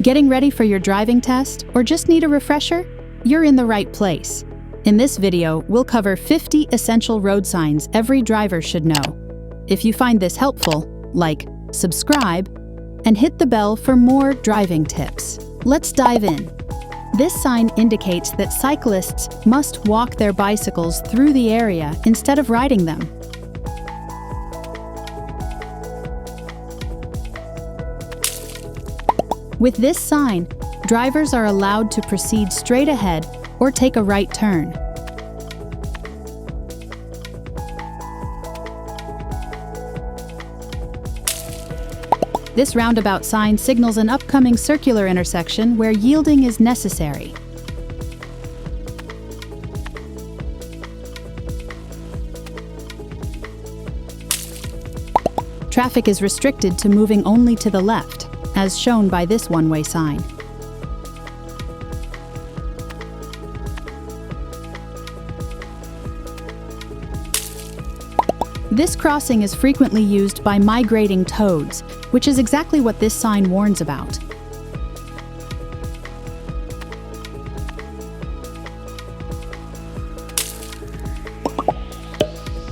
Getting ready for your driving test or just need a refresher? You're in the right place. In this video, we'll cover 50 essential road signs every driver should know. If you find this helpful, like, subscribe, and hit the bell for more driving tips. Let's dive in. This sign indicates that cyclists must walk their bicycles through the area instead of riding them. With this sign, drivers are allowed to proceed straight ahead or take a right turn. This roundabout sign signals an upcoming circular intersection where yielding is necessary. Traffic is restricted to moving only to the left, as shown by this one-way sign. This crossing is frequently used by migrating toads, which is exactly what this sign warns about.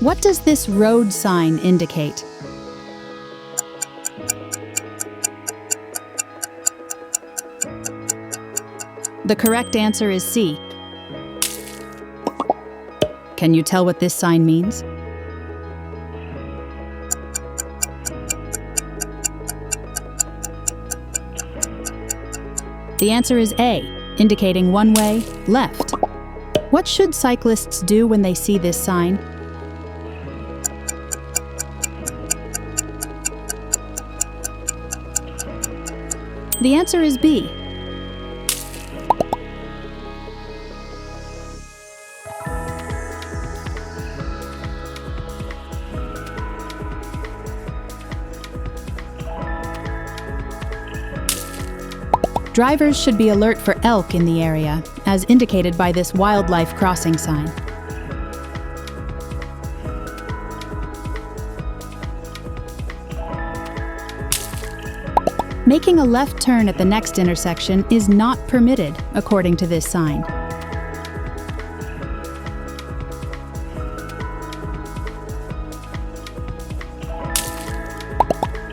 What does this road sign indicate? The correct answer is C. Can you tell what this sign means? The answer is A, indicating one way, left. What should cyclists do when they see this sign? The answer is B. Drivers should be alert for elk in the area, as indicated by this wildlife crossing sign. Making a left turn at the next intersection is not permitted, according to this sign.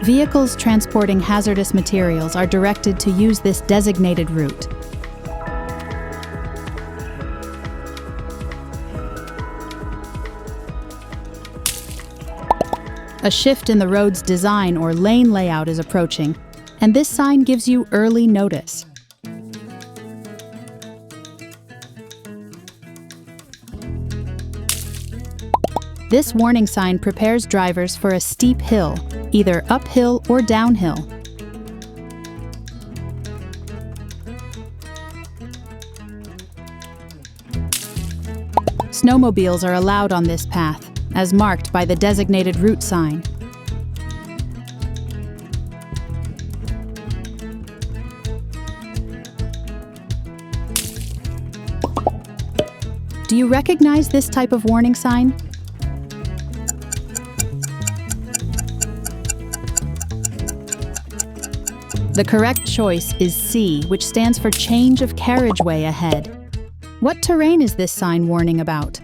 Vehicles transporting hazardous materials are directed to use this designated route. A shift in the road's design or lane layout is approaching, and this sign gives you early notice. This warning sign prepares drivers for a steep hill, either uphill or downhill. Snowmobiles are allowed on this path, as marked by the designated route sign. Do you recognize this type of warning sign? The correct choice is C, which stands for change of carriageway ahead. What terrain is this sign warning about?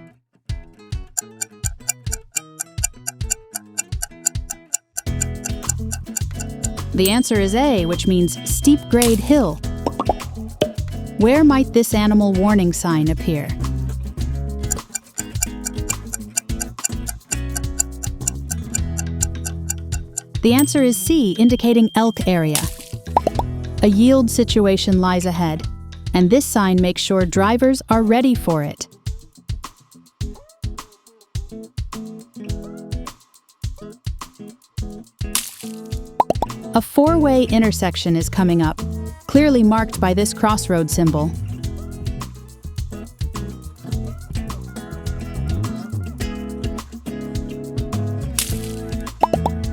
The answer is A, which means steep grade hill. Where might this animal warning sign appear? The answer is C, indicating elk area. A yield situation lies ahead, and this sign makes sure drivers are ready for it. A four-way intersection is coming up, clearly marked by this crossroad symbol.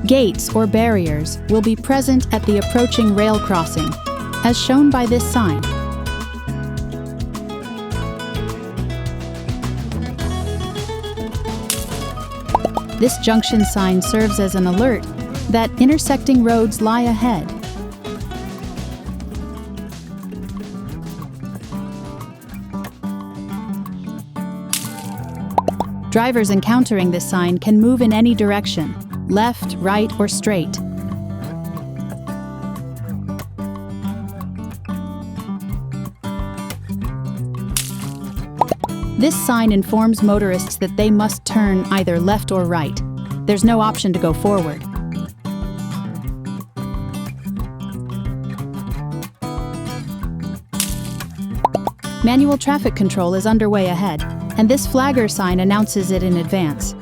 Gates or barriers will be present at the approaching rail crossing, as shown by this sign. This junction sign serves as an alert that intersecting roads lie ahead. Drivers encountering this sign can move in any direction, left, right, or straight. This sign informs motorists that they must turn either left or right. There's no option to go forward. Manual traffic control is underway ahead, and this flagger sign announces it in advance.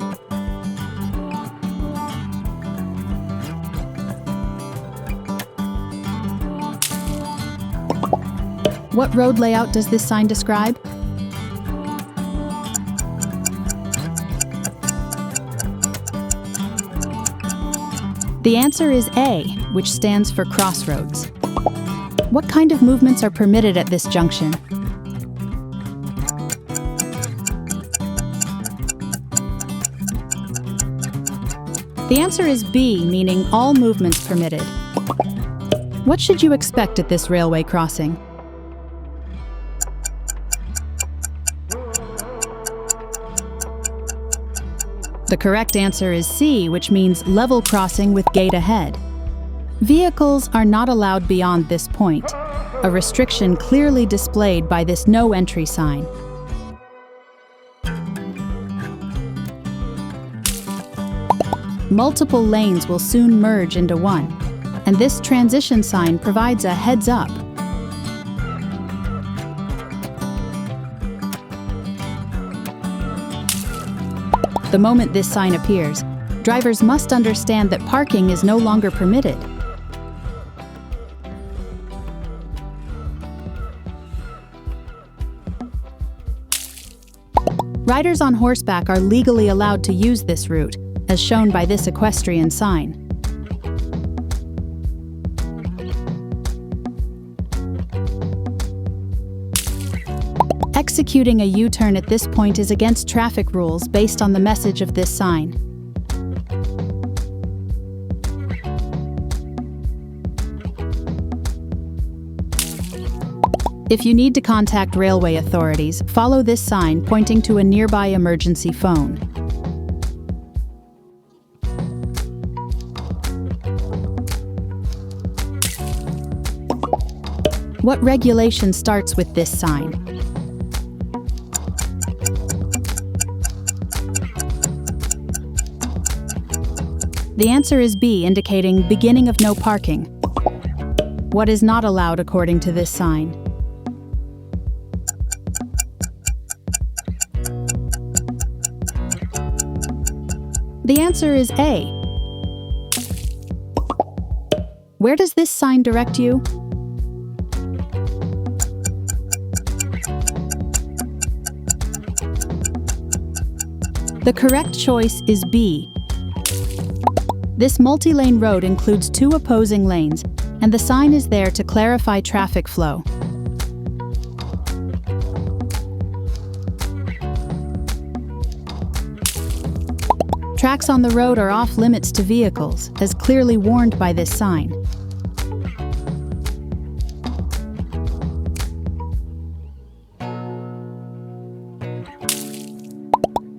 What road layout does this sign describe? The answer is A, which stands for crossroads. What kind of movements are permitted at this junction? The answer is B, meaning all movements permitted. What should you expect at this railway crossing? The correct answer is C, which means level crossing with gate ahead. Vehicles are not allowed beyond this point, a restriction clearly displayed by this no entry sign. Multiple lanes will soon merge into one, and this transition sign provides a heads up. The moment this sign appears, drivers must understand that parking is no longer permitted. Riders on horseback are legally allowed to use this route, as shown by this equestrian sign. Executing a U-turn at this point is against traffic rules based on the message of this sign. If you need to contact railway authorities, follow this sign pointing to a nearby emergency phone. What regulation starts with this sign? The answer is B, indicating beginning of no parking. What is not allowed according to this sign? The answer is A. Where does this sign direct you? The correct choice is B. This multi-lane road includes 2 opposing lanes, and the sign is there to clarify traffic flow. Tracks on the road are off limits to vehicles, as clearly warned by this sign.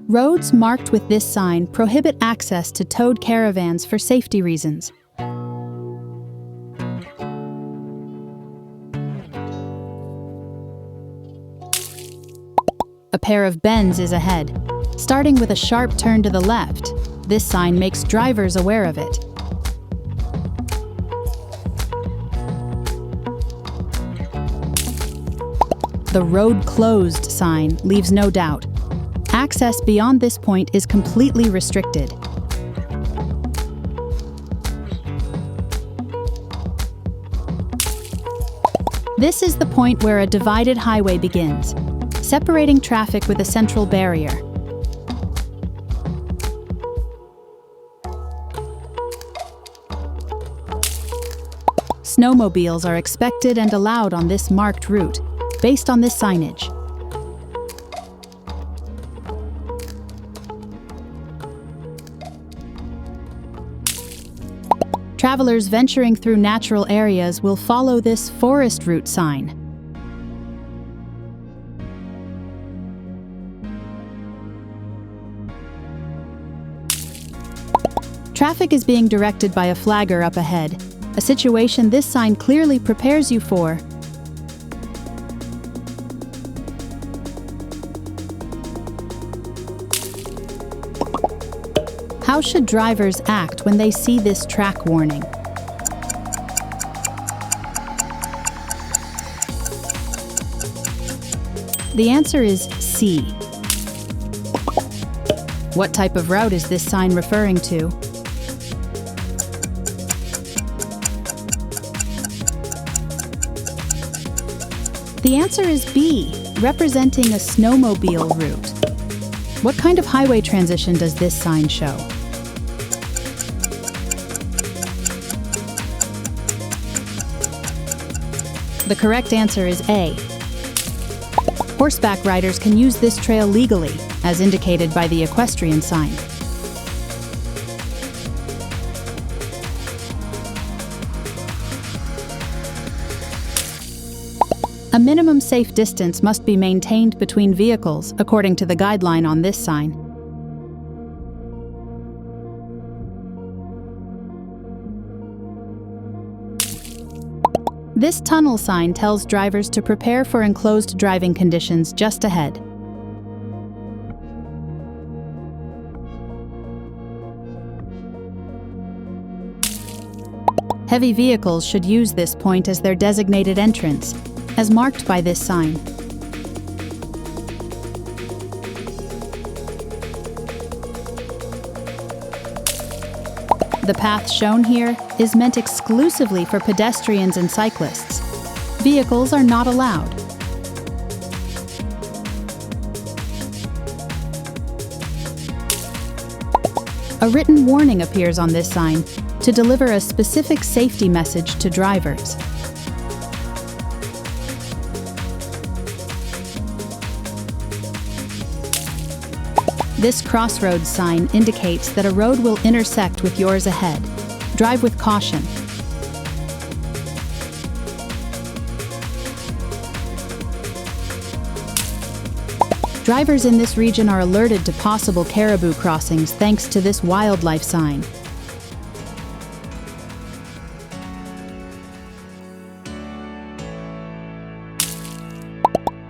Roads marked with this sign prohibit access to towed caravans for safety reasons. A pair of bends is ahead, starting with a sharp turn to the left. This sign makes drivers aware of it. The road closed sign leaves no doubt. Access beyond this point is completely restricted. This is the point where a divided highway begins, separating traffic with a central barrier. Snowmobiles are expected and allowed on this marked route, based on this signage. Travelers venturing through natural areas will follow this forest route sign. Traffic is being directed by a flagger up ahead, a situation this sign clearly prepares you for. How should drivers act when they see this track warning? The answer is C. What type of route is this sign referring to? The answer is B, representing a snowmobile route. What kind of highway transition does this sign show? The correct answer is A. Horseback riders can use this trail legally, as indicated by the equestrian sign. A minimum safe distance must be maintained between vehicles, according to the guideline on this sign. This tunnel sign tells drivers to prepare for enclosed driving conditions just ahead. Heavy vehicles should use this point as their designated entrance, as marked by this sign. The path shown here is meant exclusively for pedestrians and cyclists. Vehicles are not allowed. A written warning appears on this sign to deliver a specific safety message to drivers. This crossroads sign indicates that a road will intersect with yours ahead. Drive with caution. Drivers in this region are alerted to possible caribou crossings thanks to this wildlife sign.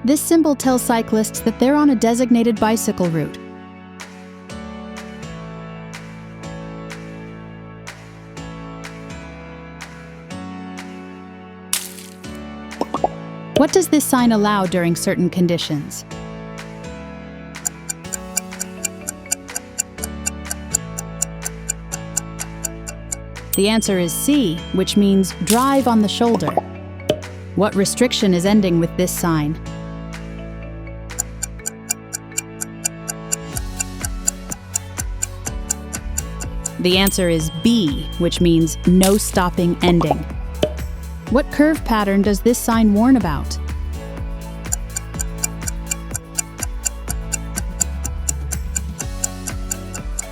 This symbol tells cyclists that they're on a designated bicycle route. What does this sign allow during certain conditions? The answer is C, which means drive on the shoulder. What restriction is ending with this sign? The answer is B, which means no stopping ending. What curve pattern does this sign warn about?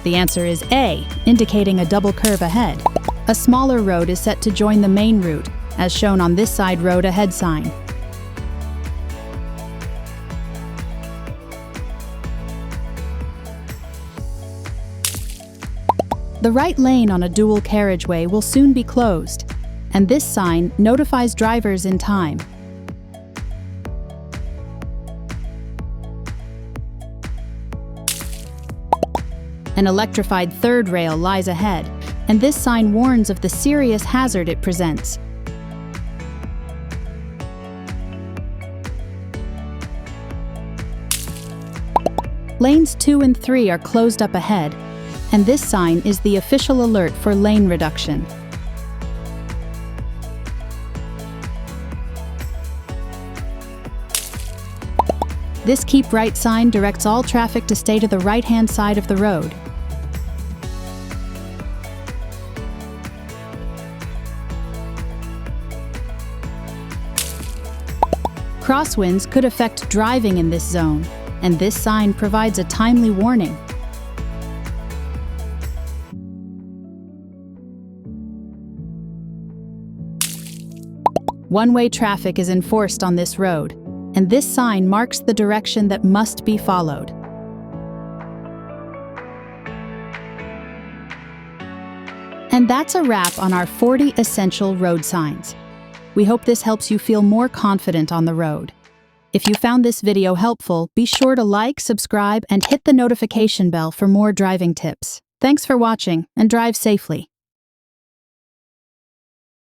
The answer is A, indicating a double curve ahead. A smaller road is set to join the main route, as shown on this side road ahead sign. The right lane on a dual carriageway will soon be closed, and this sign notifies drivers in time. An electrified third rail lies ahead, and this sign warns of the serious hazard it presents. Lanes 2 and 3 are closed up ahead, and this sign is the official alert for lane reduction. This keep right sign directs all traffic to stay to the right-hand side of the road. Crosswinds could affect driving in this zone, and this sign provides a timely warning. One-way traffic is enforced on this road, and this sign marks the direction that must be followed. And that's a wrap on our 40 essential road signs. We hope this helps you feel more confident on the road. If you found this video helpful, be sure to like, subscribe, and hit the notification bell for more driving tips. Thanks for watching, and drive safely.